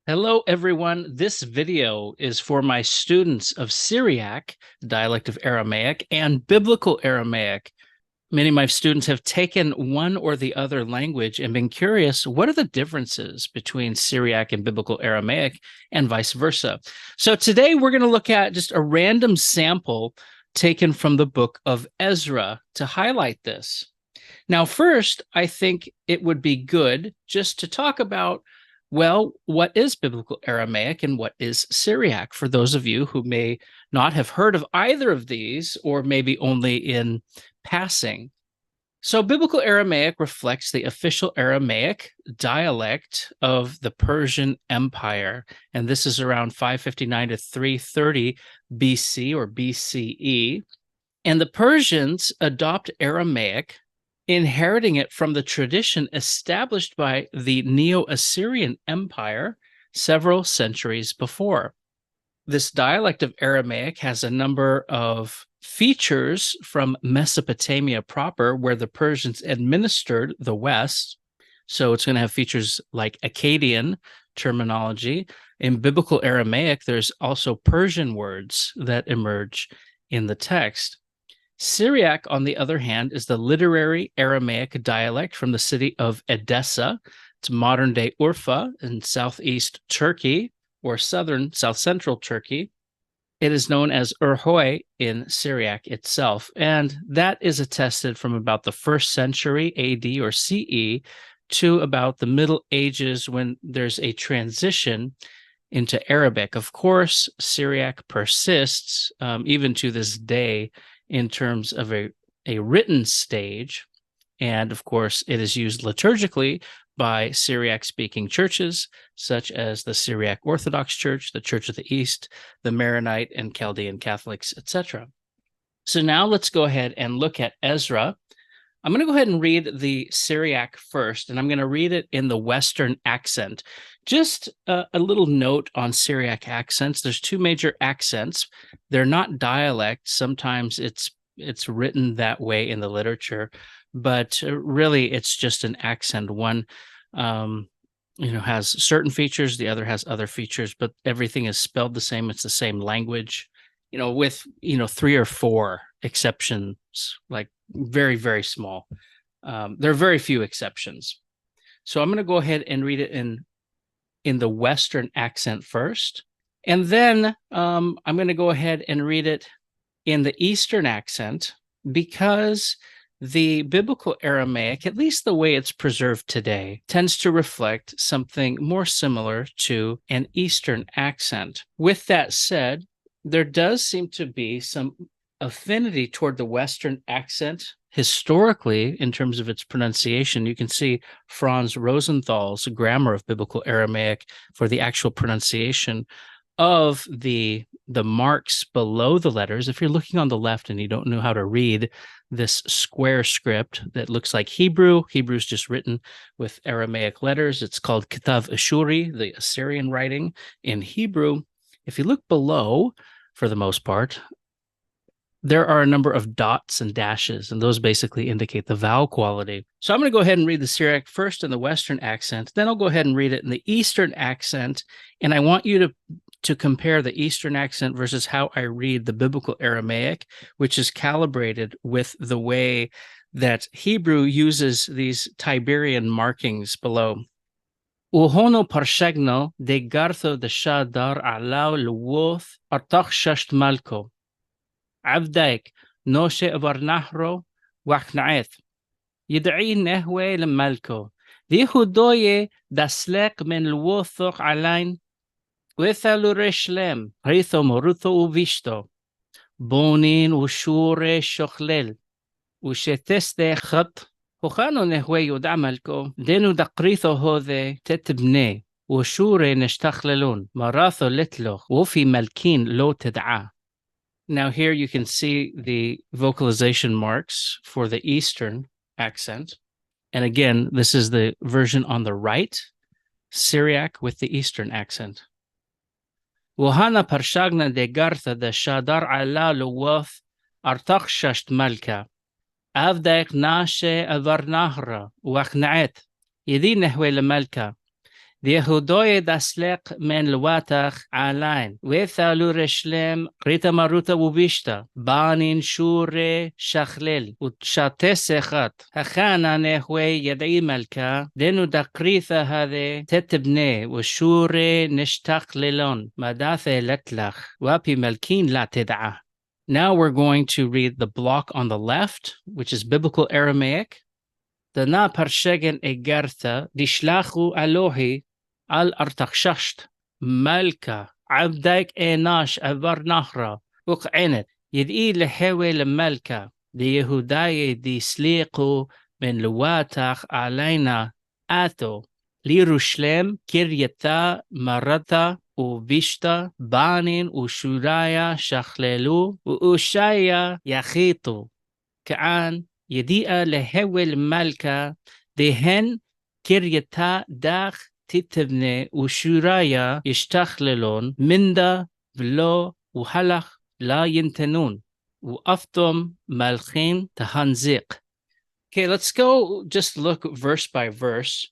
Hello, everyone. This video is for my students of Syriac, dialect of Aramaic, and Biblical Aramaic. Many of my students have taken one or the other language and been curious, what are the differences between Syriac and Biblical Aramaic and vice versa? So today we're going to look at just a random sample taken from the book of Ezra to highlight this. Now, first, I think it would be good just to talk about, well, what is Biblical Aramaic and what is Syriac for those of you who may not have heard of either of these or maybe only in passing. So Biblical Aramaic reflects the official Aramaic dialect of the Persian Empire, and this is around 559 to 330 BC or BCE. And the Persians adopt Aramaic, inheriting it from the tradition established by the Neo-Assyrian Empire several centuries before. This dialect of Aramaic has a number of features from Mesopotamia proper, where the Persians administered the West. So it's going to have features like Akkadian terminology. In Biblical Aramaic, there's also Persian words that emerge in the text. Syriac, on the other hand, is the literary Aramaic dialect from the city of Edessa. It's modern-day Urfa in southeast Turkey or south-central Turkey. It is known as Urhoi in Syriac itself, and that is attested from about the 1st century AD or CE to about the Middle Ages, when there's a transition into Arabic. Of course, Syriac persists even to this day in terms of a written stage. And of course, it is used liturgically by Syriac-speaking churches, such as the Syriac Orthodox Church, the Church of the East, the Maronite and Chaldean Catholics, etc. So now let's go ahead and look at Ezra. I'm going to go ahead and read the Syriac first, and I'm going to read it in the Western accent. Just a little note on Syriac accents. There's two major accents. They're not dialects. Sometimes it's written that way in the literature, but really it's just an accent. One has certain features, the other has other features, but everything is spelled the same. It's the same language, with 3 or 4 exceptions, like very, very small. There are very few exceptions. So I'm going to go ahead and read it in the Western accent first. And then I'm going to go ahead and read it in the Eastern accent, because the Biblical Aramaic, at least the way it's preserved today, tends to reflect something more similar to an Eastern accent. With that said, there does seem to be some affinity toward the Western accent historically in terms of its pronunciation. You can see Franz Rosenthal's Grammar of Biblical Aramaic for the actual pronunciation of the marks below the letters. If you're looking on the left and you don't know how to read this square script that looks like Hebrew, Hebrew's just written with Aramaic letters. It's called Kitav Ashuri, the Assyrian writing in Hebrew. If you look below, for the most part, there are a number of dots and dashes, and those basically indicate the vowel quality. So I'm going to go ahead and read the Syriac first in the Western accent, then I'll go ahead and read it in the Eastern accent, and I want you to compare the Eastern accent versus how I read the Biblical Aramaic, which is calibrated with the way that Hebrew uses these Tiberian markings below. Uhono parshegno de gartho de shadar alau luwoth artach shasht malko. عبدك نوشة برنهرو وحنعث يدعي نهوي لملكو ديهو دوية دسلق من الوثق علين وثلو رشلم ريثو مرثو وفيشتو بونين وشوري شخلل وشتست خط وخانو نهوي يدعملكو دينو دقريثو هوذي تتبني وشوري نشتخللون مراثو لتلوخ وفي ملكين لو تدعاه. Now here you can see the vocalization marks for the Eastern accent. And again, this is the version on the right, Syriac with the Eastern accent. Wahana parshagna de gartha de shadar ala luwath artach shasht malka. Avdaik nashe avarnahra wachnaet. يدي نحو الملكة Yehudoye daslek men luatach alain. Wethalu reshlem krita maruta wubishta. Banin shure shachlel. Utshates sechat. Hachana nehwe yadai malka. Denu dakritha hade tetebne. Ushure nishtach lelon. Madathe letlach. Wapi malkin la tid'a. Now we're going to read the block on the left, which is Biblical Aramaic. Dana parshegen egarta dishlachu alohi al artakshasht malka abdaik enash avar nahra uq'enet yid'i lehewe lemalka di Yehudaye di sliqu min luwatach alayna ato lirushlem kiryata marata ובשתה, בנין ושוריה שכללו, ואושיה יחיתו. כען ידיעה להבל מלכה, דהן קרייתה דח תתבנה, ושוריה ישתכללון, מנדה ולא והלך לה ינתנון, ואפתום מלכין תהנזיק. Okay, let's go just look verse by verse.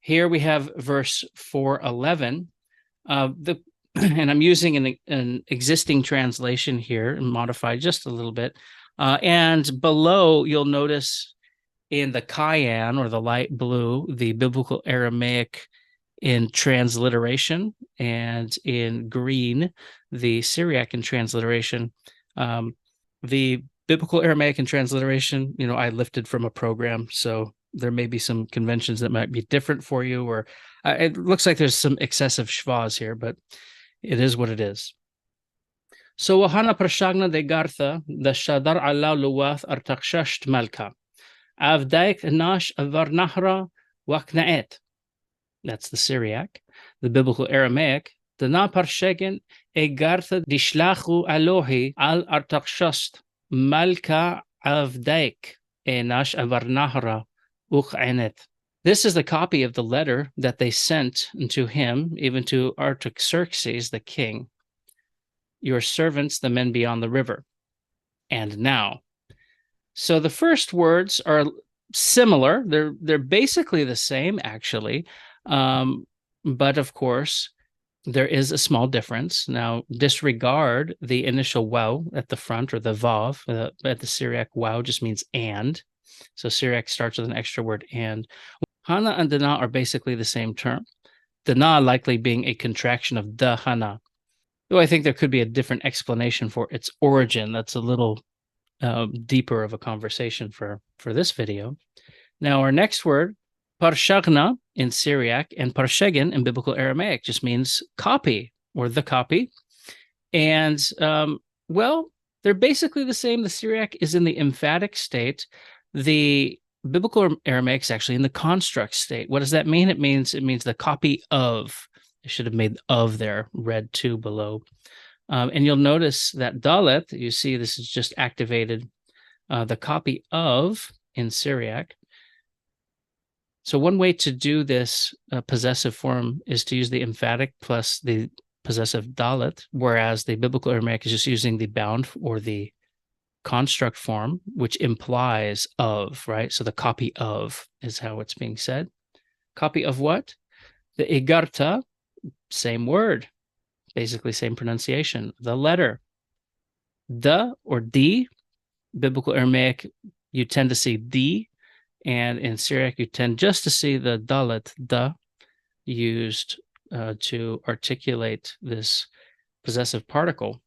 Here we have verse 4:11. And I'm using an existing translation here and modified just a little bit. And below, you'll notice in the cayenne or the light blue, the Biblical Aramaic in transliteration, and in green, the Syriac in transliteration. The Biblical Aramaic in transliteration, I lifted from a program, so there may be some conventions that might be different for you, or it looks like there's some excessive shvaz here, but it is what it is. So wahana prashagna de gartha the shadar ala luwath artakshasht malka avdaik nash avar nahra waknaet. That's the Syriac. The Biblical Aramaic. The na parshegen e gartha dishlachu alohi al artakshasht malka avdaik nash avar nahra. This is the copy of the letter that they sent to him, even to Artaxerxes, the king. Your servants, the men beyond the river. And now. So the first words are similar. They're basically the same, actually. But of course, there is a small difference. Now, disregard the initial waw at the front, or the vav. At the Syriac, waw just means and. So Syriac starts with an extra word and. Hana and dana are basically the same term. Dana likely being a contraction of da hana. Though I think there could be a different explanation for its origin. That's a little deeper of a conversation for this video. Now our next word, parshagna in Syriac and parshegen in Biblical Aramaic just means copy or the copy. And well, they're basically the same. The Syriac is in the emphatic state. The Biblical Aramaic is actually in the construct state. What does that mean? It means the copy of. I should have made of there, red 2 below. And you'll notice that dalet, you see this is just activated, the copy of in Syriac. So one way to do this possessive form is to use the emphatic plus the possessive dalet, whereas the Biblical Aramaic is just using the bound or the construct form, which implies of, right? So the copy of is how it's being said. Copy of what? The igarta, same word, basically same pronunciation. The letter, the or d. Biblical Aramaic, you tend to see d, and in Syriac, you tend just to see the dalet, the, used to articulate this possessive particle.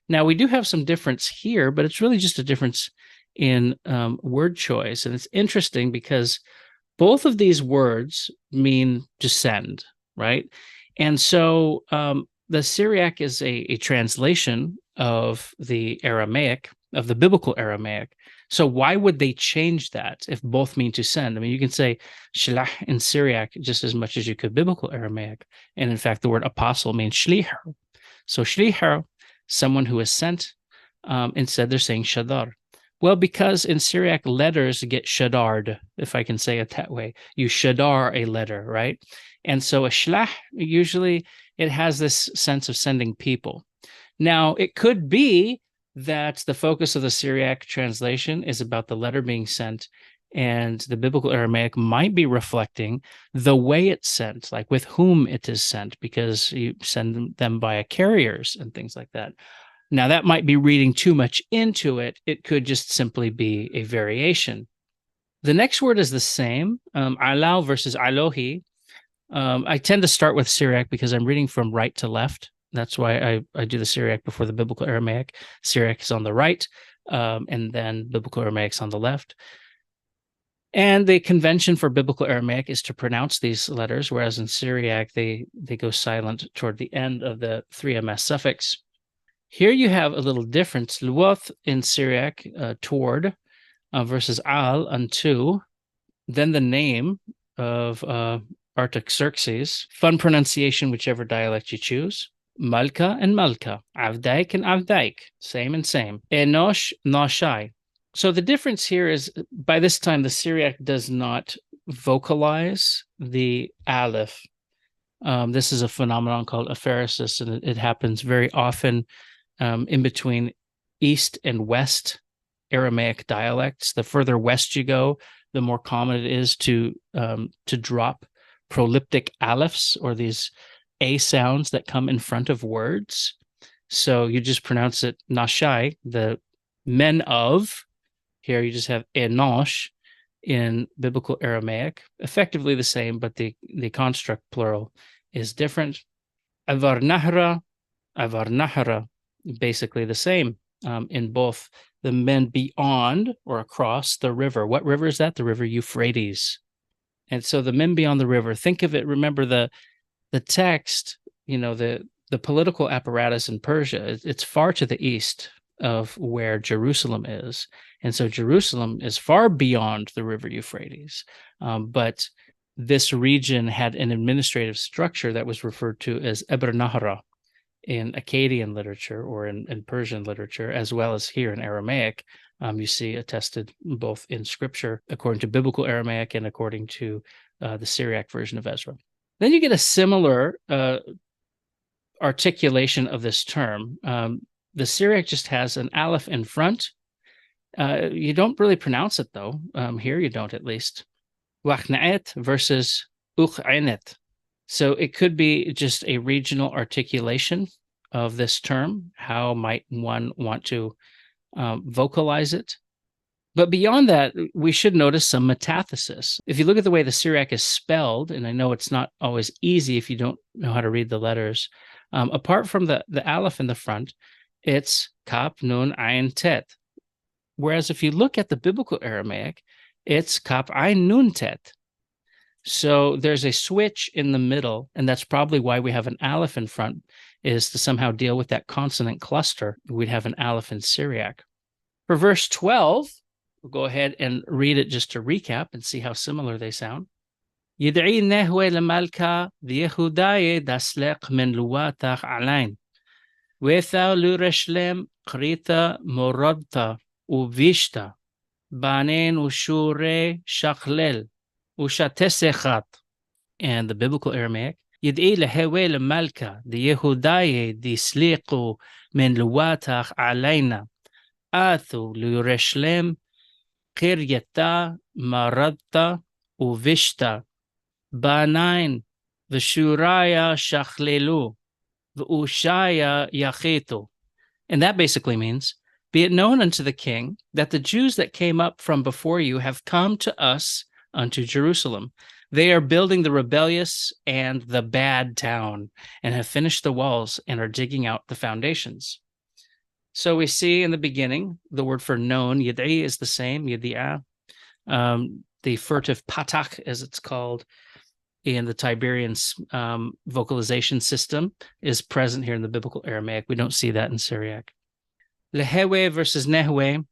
Now, we do have some difference here, but it's really just a difference in word choice. And it's interesting because both of these words mean descend, right? And so the Syriac is a translation of the Aramaic, of the Biblical Aramaic. So why would they change that if both mean to send? I mean, you can say shlah in Syriac just as much as you could Biblical Aramaic. And in fact, the word apostle means shliher. So shliher, someone who is sent, instead they're saying shadar. Well, because in Syriac, letters get shadard, if I can say it that way. You shadar a letter, right? And so a shlah, usually it has this sense of sending people. Now, it could be that the focus of the Syriac translation is about the letter being sent, And the Biblical Aramaic might be reflecting the way it's sent, like with whom it is sent, because you send them via carriers and things like that. Now, that might be reading too much into it. It could just simply be a variation. The next word is the same, alau versus alohi. I tend to start with Syriac because I'm reading from right to left. That's why I do the Syriac before the Biblical Aramaic. Syriac is on the right, and then Biblical Aramaic is on the left. And the convention for Biblical Aramaic is to pronounce these letters, whereas in Syriac, they go silent toward the end of the 3ms suffix. Here you have a little difference. Luoth in Syriac, toward, versus al, unto. Then the name of Artaxerxes. Fun pronunciation, whichever dialect you choose. Malka and Malka. Avdaik and Avdaik. Same and same. Enosh, Noshai. So the difference here is, by this time, the Syriac does not vocalize the aleph. This is a phenomenon called apheresis, and it happens very often in between East and West Aramaic dialects. The further west you go, the more common it is to drop proleptic alephs, or these A sounds that come in front of words. So you just pronounce it nashai, the men of. Here you just have enosh in Biblical Aramaic, effectively the same, but the construct plural is different. Avar nahra, basically the same in both the men beyond or across the river. What river is that? The river Euphrates. And so the men beyond the river, think of it, remember the text, the political apparatus in Persia, it's far to the east of where Jerusalem is. And so Jerusalem is far beyond the river Euphrates. But this region had an administrative structure that was referred to as Ezra-nehemiah in Akkadian literature, or in Persian literature, as well as here in Aramaic. You see attested both in scripture, according to Biblical Aramaic and according to the Syriac version of Ezra. Then you get a similar articulation of this term. The Syriac just has an aleph in front. You don't really pronounce it, though. Here you don't, at least. Wachna'et versus uch'anet. So it could be just a regional articulation of this term. How might one want to vocalize it? But beyond that, we should notice some metathesis. If you look at the way the Syriac is spelled, and I know it's not always easy if you don't know how to read the letters, apart from the aleph in the front, it's kaf, nun, ayin, tet. Whereas if you look at the Biblical Aramaic, it's kaf, ayin, nun, tet. So there's a switch in the middle, and that's probably why we have an aleph in front, is to somehow deal with that consonant cluster. We'd have an aleph in Syriac. For verse 12, we'll go ahead and read it just to recap and see how similar they sound. Yid'i nehwe lemalka v'yehudaye daslek min luwatach alain. Wethau lureshlem krita morodta uvishta. Banen ushure shachlel. And the Biblical Aramaic, Yid'i lehewe lemalka v'yehudaye disliqu min luwatach alaina. Athu lureshlem Kiryata, Maradta, Uvishta, Banain, Vishuraya Shachlelu, Vushaya Yachitu. And that basically means, be it known unto the king that the Jews that came up from before you have come to us unto Jerusalem. They are building the rebellious and the bad town, and have finished the walls and are digging out the foundations. So we see in the beginning, the word for known, yid'i, is the same, yid'i'ah. The furtive patak, as it's called in the Tiberian vocalization system, is present here in the Biblical Aramaic. We don't see that in Syriac. Lehewe versus nehwe,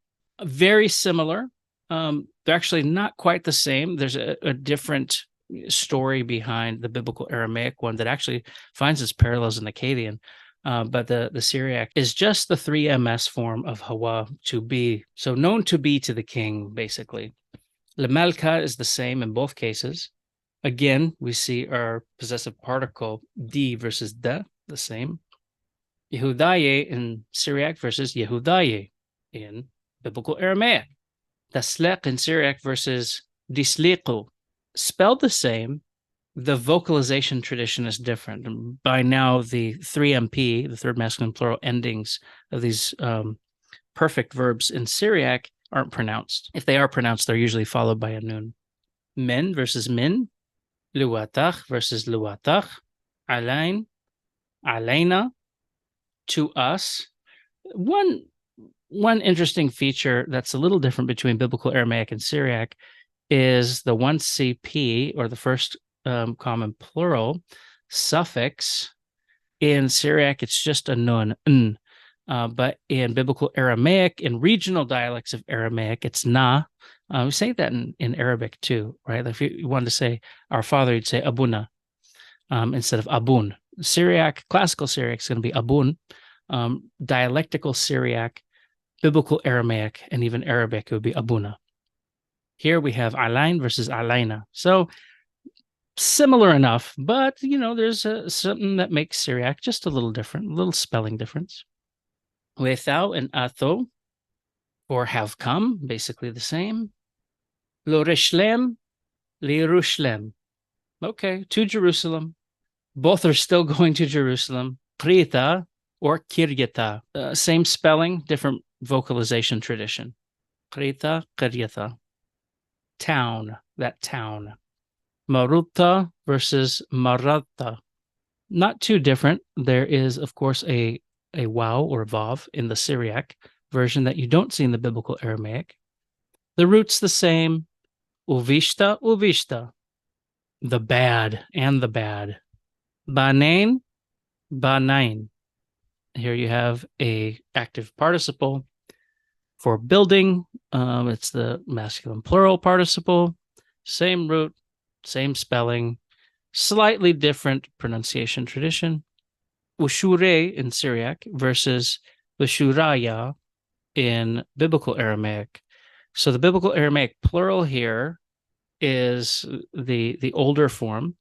very similar. They're actually not quite the same. There's a different story behind the Biblical Aramaic one that actually finds its parallels in Akkadian. But the Syriac is just the 3ms form of hawa, to be. So known to be to the king, basically. Lemalka is the same in both cases. Again, we see our possessive particle di versus da, the same. Yehudaye in Syriac versus Yehudaye in Biblical Aramaic. Taslek in Syriac versus disliqu. Spelled the same, the vocalization tradition is different. By now, the 3MP, the third masculine plural endings of these perfect verbs in Syriac aren't pronounced. If they are pronounced, they're usually followed by a nun. Min versus min, luatach versus luatach, alain, alaina, to us. One interesting feature that's a little different between Biblical Aramaic and Syriac is the 1CP, or the first common plural suffix. In Syriac, it's just a nun, n. But in Biblical Aramaic, in regional dialects of Aramaic, it's na. We say that in Arabic too, right? If you wanted to say our father, you'd say abuna instead of abun. Syriac, classical Syriac is going to be abun. Dialectical Syriac, Biblical Aramaic, and even Arabic would be abuna. Here we have alain versus alaina. So similar enough, but there's something that makes Syriac just a little different, a little spelling difference. Wethau and atho, or have come, basically the same. Lo reshlem, liRushlem. Okay, to Jerusalem. Both are still going to Jerusalem. Krita or Kiryata. Same spelling, different vocalization tradition. Krita, Kiryata. Town, that town. Maruta versus Marata. Not too different. There is, of course, a waw or vav in the Syriac version that you don't see in the Biblical Aramaic. The root's the same. Uvishta, uvishta. The bad and the bad. Banain, banain. Here you have a active participle for building. It's the masculine plural participle. Same root, same spelling, slightly different pronunciation tradition. Ushure in Syriac versus Ushuraya in Biblical Aramaic. So the Biblical Aramaic plural here is the older form,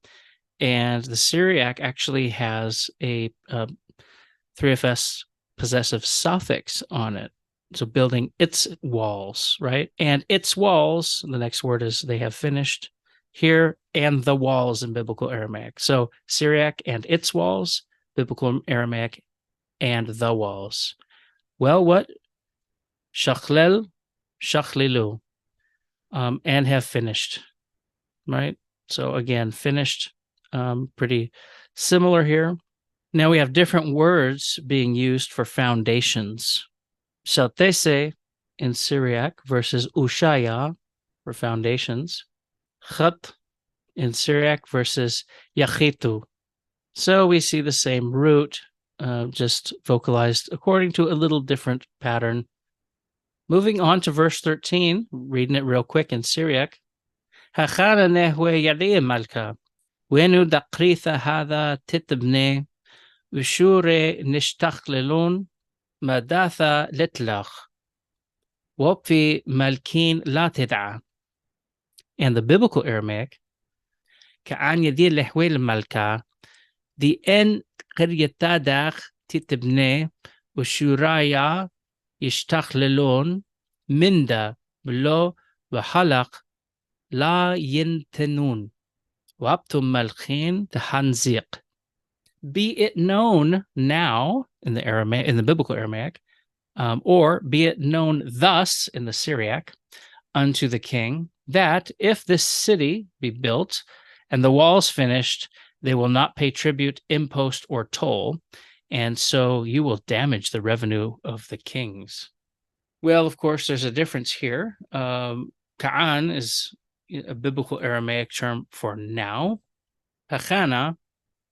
and the Syriac actually has a 3FS possessive suffix on it. So building its walls, right? And its walls, the next word is they have finished here, and the walls in Biblical Aramaic. So Syriac and its walls, Biblical Aramaic and the walls. Well, what? Shachlel, shachlilu, and have finished, right? So again, finished, pretty similar here. Now we have different words being used for foundations. Shaltese in Syriac versus Ushaya for foundations. Chat in Syriac versus Yachitu. So we see the same root, just vocalized according to a little different pattern. Moving on to verse 13, reading it real quick in Syriac. Hachana nehwe yadi malka, wenu dakritha hada titbne, ushure nishtachlelun, madatha litlach, wopfi malkin la tid'a. And the Biblical Aramaic, ka'an yadi lehwe malka, the en qiryatadach titbne, ushuraya yishtachlelun, minda blo v'halak la yintenun, waptum malchin tahanziq. Be it known now in the Biblical Aramaic, or be it known thus in the Syriac, unto the king, that if this city be built and the walls finished, they will not pay tribute, impost, or toll, and so you will damage the revenue of the kings. Well, of course, there's a difference here. Ka'an is a Biblical Aramaic term for now. Hachana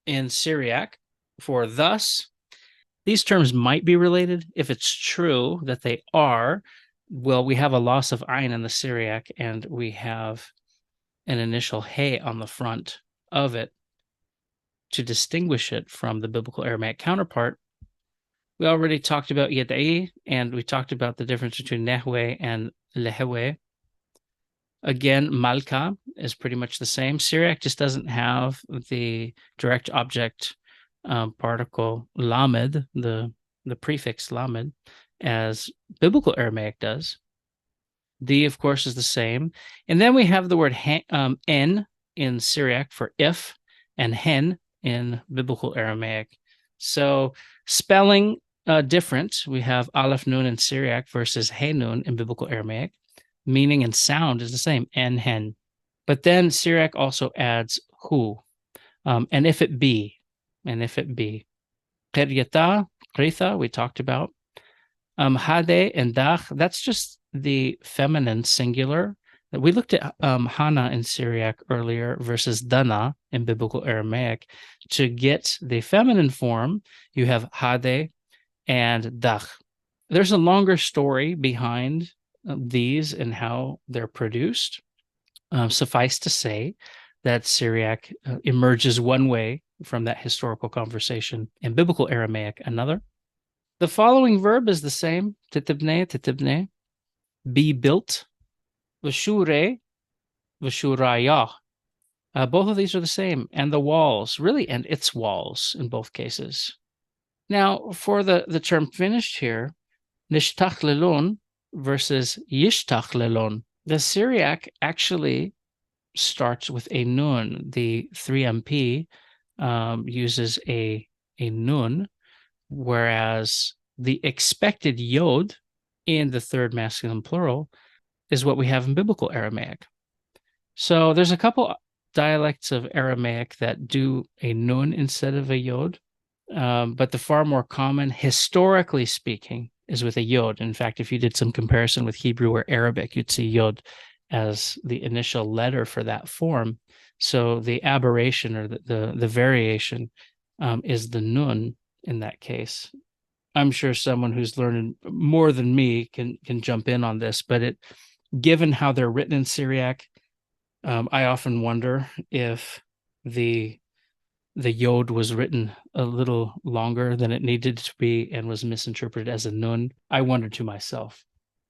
in Syriac for thus. These terms might be related. If it's true that they are, well, we have a loss of ayin in the Syriac, and we have an initial hey on the front of it to distinguish it from the Biblical Aramaic counterpart. We already talked about yad'i, and we talked about the difference between nehwe and lehwe. Again, malka is pretty much the same. Syriac just doesn't have the direct object particle lamed, the prefix lamed, as Biblical Aramaic does. D, of course, is the same. And then we have the word N in Syriac for if, and hen in Biblical Aramaic. So spelling different. We have Aleph Nun in Syriac versus He Nun in Biblical Aramaic. Meaning and sound is the same, en, hen. But then Syriac also adds hu, and if it be, and if it be. Qiryata, qritha, we talked about. Hade and dach, that's just the feminine singular. We looked at Hana in Syriac earlier versus Dana in Biblical Aramaic. To get the feminine form, you have Hade and Dach. There's a longer story behind these and how they're produced. Suffice to say that Syriac emerges one way from that historical conversation, and Biblical Aramaic another. The following verb is the same, titibne, be built, v'shure, v'shuraya. Both of these are the same, and the walls, really, and its walls in both cases. Now, for the term finished here, nishtachlelon versus yishtachlelon. The Syriac actually starts with a nun. The 3MP uses a nun, whereas the expected yod in the third masculine plural is what we have in Biblical Aramaic. So there's a couple dialects of Aramaic that do a nun instead of a yod, but the far more common, historically speaking, is with a yod. In fact, if you did some comparison with Hebrew or Arabic, you'd see yod as the initial letter for that form. So the aberration or the variation is the nun in that case. I'm sure someone who's learned more than me can jump in on this, but given how they're written in Syriac, I often wonder if the yod was written a little longer than it needed to be and was misinterpreted as a nun. I wonder to myself.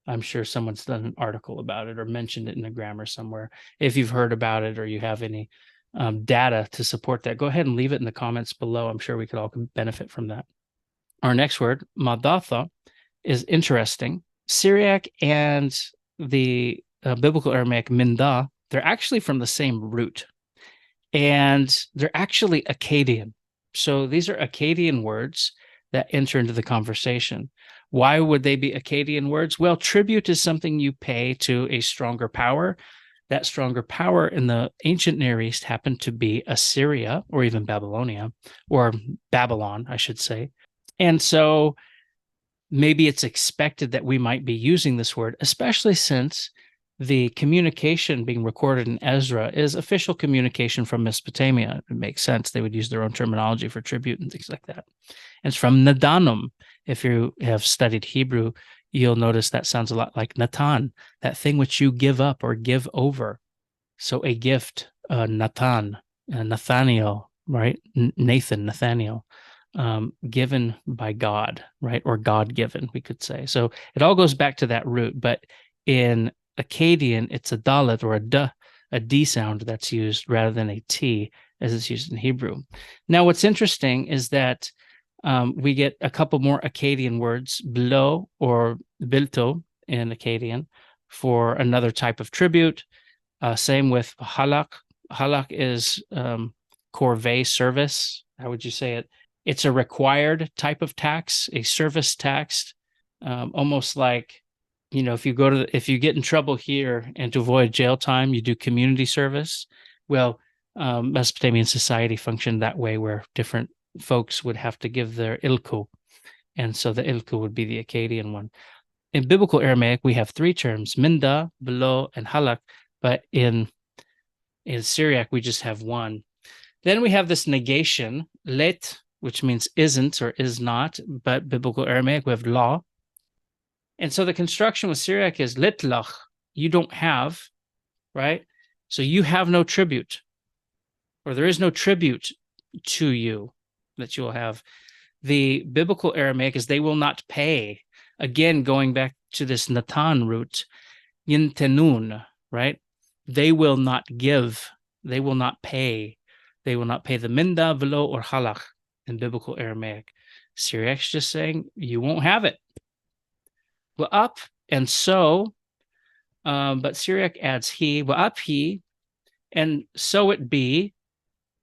I'm sure someone's done an article about it or mentioned it in the grammar somewhere. If you've heard about it or you have any data to support that, go ahead and leave it in the comments below. I'm sure we could all benefit from that. Our next word, madatha, is interesting. Syriac and the Biblical Aramaic minda, they're actually from the same root. And they're actually Akkadian. So these are Akkadian words that enter into the conversation. Why would they be Akkadian words? Well, tribute is something you pay to a stronger power. That stronger power in the ancient Near East happened to be Assyria or even Babylonia, or Babylon, I should say. And so maybe it's expected that we might be using this word, especially since the communication being recorded in Ezra is official communication from Mesopotamia. It makes sense. They would use their own terminology for tribute and things like that. And it's from Nadanum. If you have studied Hebrew, you'll notice that sounds a lot like Natan, that thing which you give up or give over. So a gift, Natan, Nathaniel, right? Nathaniel, given by God, right? Or God-given, we could say. So it all goes back to that root, but in Akkadian, it's a dalet or a D sound that's used rather than a T as it's used in Hebrew. Now, what's interesting is that we get a couple more Akkadian words, blo or bilto in Akkadian for another type of tribute. Same with halak. Halak is corvée service. How would you say it? It's a required type of tax, a service tax, almost like, you know, if you get in trouble here and to avoid jail time, you do community service. Well, Mesopotamian society functioned that way, where different folks would have to give their ilku. And so the ilku would be the Akkadian one. In Biblical Aramaic, we have three terms, minda, belo, and halak. But in Syriac, we just have one. Then we have this negation, let, which means isn't or is not. But Biblical Aramaic, we have law. And so the construction with Syriac is litlach, you don't have, right? So you have no tribute, or there is no tribute to you that you will have. The Biblical Aramaic is they will not pay. Again, going back to this Natan root, yintenun, right? They will not give. They will not pay. They will not pay the minda, velo, or halach in Biblical Aramaic. Syriac's just saying, you won't have it. Well, up and so but Syriac adds he, wa'ap he, and so it be,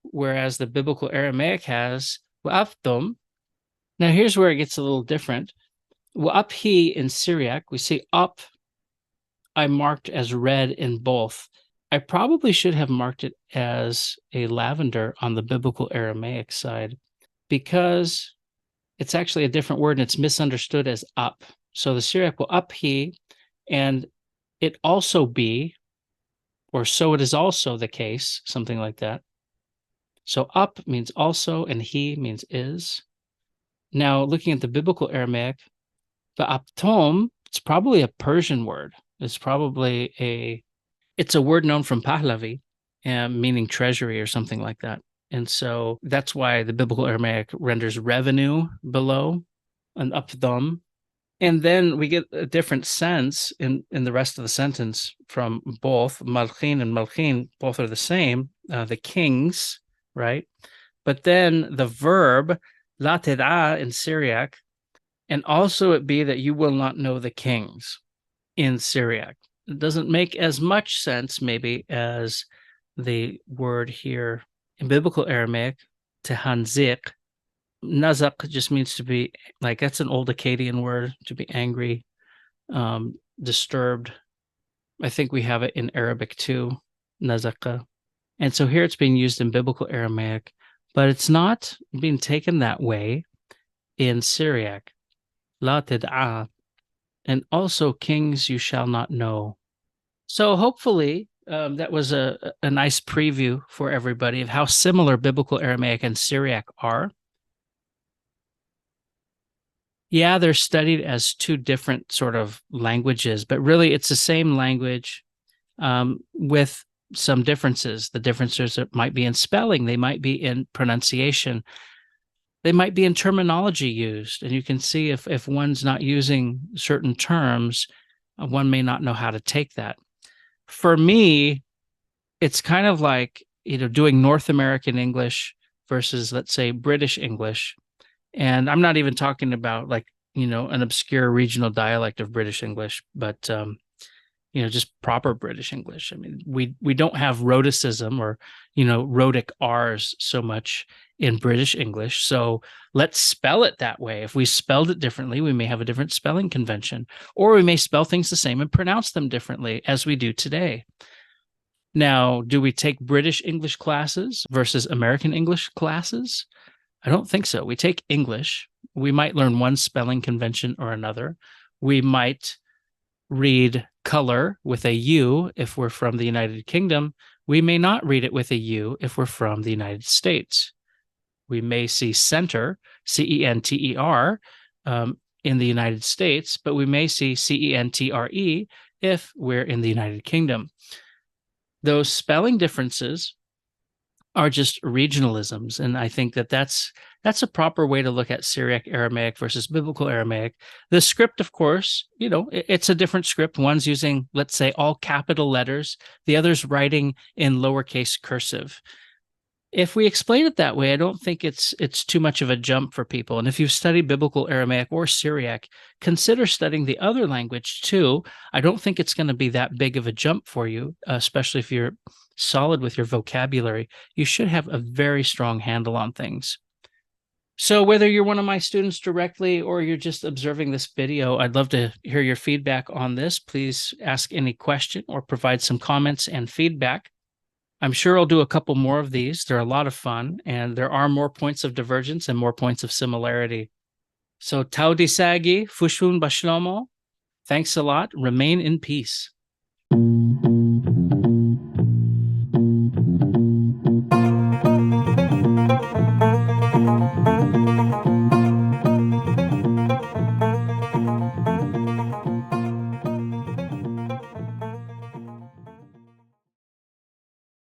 whereas the Biblical Aramaic has wa'aftum. Now here's where it gets a little different. Wa'ap he in Syriac, we see up, I marked as red in both. I probably should have marked it as a lavender on the Biblical Aramaic side because it's actually a different word and it's misunderstood as up. So the Syriac will up he, and it also be, or so it is also the case, something like that. So up means also, and he means is. Now, looking at the Biblical Aramaic, the aptom, it's probably a Persian word. It's probably it's a word known from Pahlavi, meaning treasury or something like that. And so that's why the Biblical Aramaic renders revenue below and updom. And then we get a different sense in the rest of the sentence from both. Malchin and Malchin, both are the same, the kings, right? But then the verb, la ted'a in Syriac, and also it be that you will not know the kings in Syriac. It doesn't make as much sense maybe as the word here in Biblical Aramaic, tehanzik. Nazak just means to be, like, that's an old Akkadian word, to be angry, disturbed. I think we have it in Arabic too, nazaka. And so here it's being used in Biblical Aramaic, but it's not being taken that way in Syriac. La ted'a, and also kings you shall not know. So hopefully that was a nice preview for everybody of how similar Biblical Aramaic and Syriac are. Yeah, they're studied as two different sort of languages, but really it's the same language with some differences. The differences might be in spelling, they might be in pronunciation, they might be in terminology used. And you can see if one's not using certain terms, one may not know how to take that. For me, it's kind of like, doing North American English versus, let's say, British English. And I'm not even talking about an obscure regional dialect of British English, but just proper British English. I mean, we don't have rhoticism or, rhotic R's so much in British English. So let's spell it that way. If we spelled it differently, we may have a different spelling convention, or we may spell things the same and pronounce them differently as we do today. Now, do we take British English classes versus American English classes? I don't think so. We take English. We might learn one spelling convention or another. We might read color with a U if we're from the United Kingdom. We may not read it with a U if we're from the United States. We may see center, C-E-N-T-E-R, in the United States, but we may see C-E-N-T-R-E if we're in the United Kingdom. Those spelling differences are just regionalisms, and I think that's a proper way to look at Syriac Aramaic versus Biblical Aramaic. The script, of course, it's a different script. One's using, let's say, all capital letters. The other's writing in lowercase cursive. If we explain it that way, I don't think it's too much of a jump for people. And if you've studied Biblical Aramaic or Syriac, consider studying the other language too. I don't think it's going to be that big of a jump for you, especially if you're solid with your vocabulary. You should have a very strong handle on things. So whether you're one of my students directly or you're just observing this video, I'd love to hear your feedback on this. Please ask any question or provide some comments and feedback. I'm sure I'll do a couple more of these. They're a lot of fun, and there are more points of divergence and more points of similarity. So Tau Disagi, Fushun Bashlomo, thanks a lot. Remain in peace.